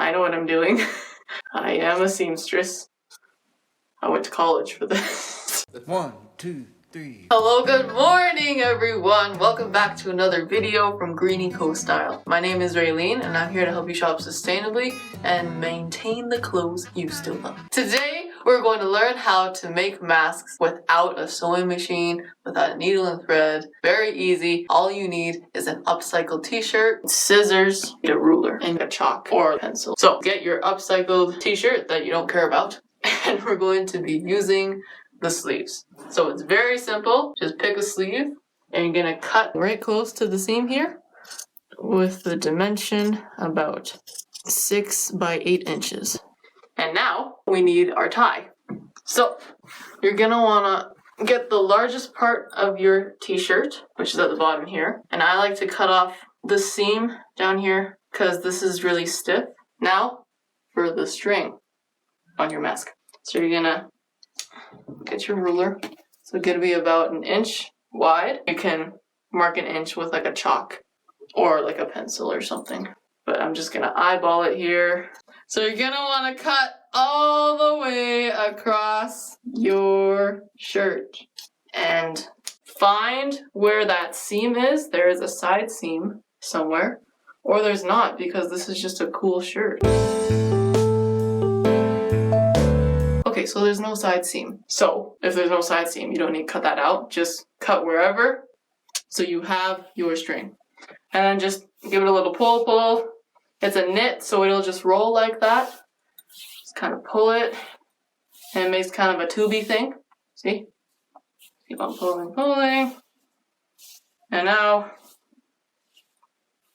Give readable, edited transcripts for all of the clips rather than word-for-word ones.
I know what I'm doing. I am a seamstress. I went to college for this. 1, 2, 3. Hello, good morning everyone. Welcome back to another video from Greenie Co-Style. My name is Raylene and I'm here to help you shop sustainably and maintain the clothes you still love. Today we're going to learn how to make masks without a sewing machine, without a needle and thread. Very easy. All you need is an upcycled t-shirt, scissors, a ruler, and a chalk or a pencil. So get your upcycled t-shirt that you don't care about, and we're going to be using the sleeves. So it's very simple. Just pick a sleeve and you're gonna cut right close to the seam here with the dimension about 6 by 8 inches. And now we need our tie. So you're gonna wanna get the largest part of your t-shirt, which is at the bottom here. And I like to cut off the seam down here because this is really stiff. Now for the string on your mask. So you're gonna get your ruler. So it's gonna be about 1 inch wide. You can mark 1 inch with like a chalk or like a pencil or something. But I'm just gonna eyeball it here. So you're gonna wanna cut all the way across your shirt and find where that seam is. There is a side seam somewhere, or there's not because this is just a cool shirt. Okay, so there's no side seam. So if there's no side seam, you don't need to cut that out. Just cut wherever so you have your string. And then just give it a little pull. It's a knit, so it'll just roll like that. Just kind of pull it, and it makes kind of a tubey thing. See? Keep on pulling. And now,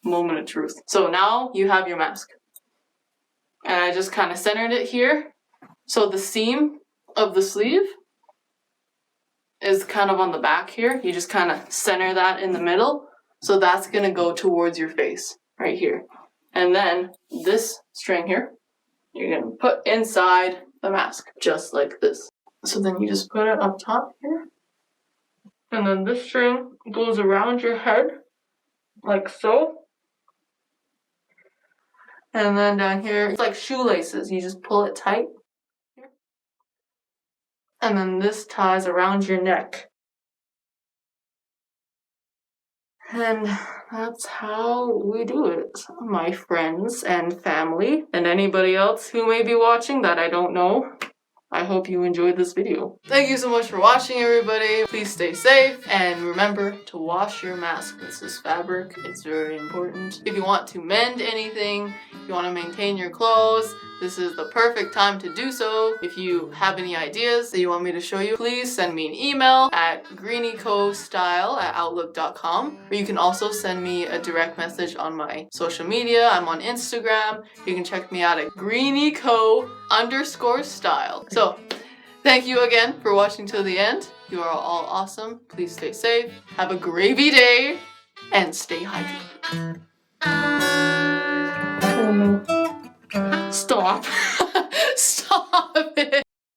moment of truth. So now you have your mask. And I just kind of centered it here. So the seam of the sleeve is kind of on the back here. You just kind of center that in the middle. So that's going to go towards your face right here. And then this string here, you're going to put inside the mask, just like this. So then you just put it up top here. And then this string goes around your head, like so. And then down here, it's like shoelaces. You just pull it tight. And then this ties around your neck. And that's how we do it, my friends and family, and anybody else who may be watching that I don't know. I hope you enjoyed this video. Thank you so much for watching, everybody. Please stay safe and remember to wash your mask. This is fabric. It's very important. If you want to mend anything, if you want to maintain your clothes, this is the perfect time to do so. If you have any ideas that you want me to show you, please send me an email at greenicostyle@outlook.com, or you can also send me a direct message on my social media. I'm on Instagram. You can check me out at greenico_style. So thank you again for watching till the end. You are all awesome. Please stay safe. Have a gravy day and stay hydrated. Stop. Stop it.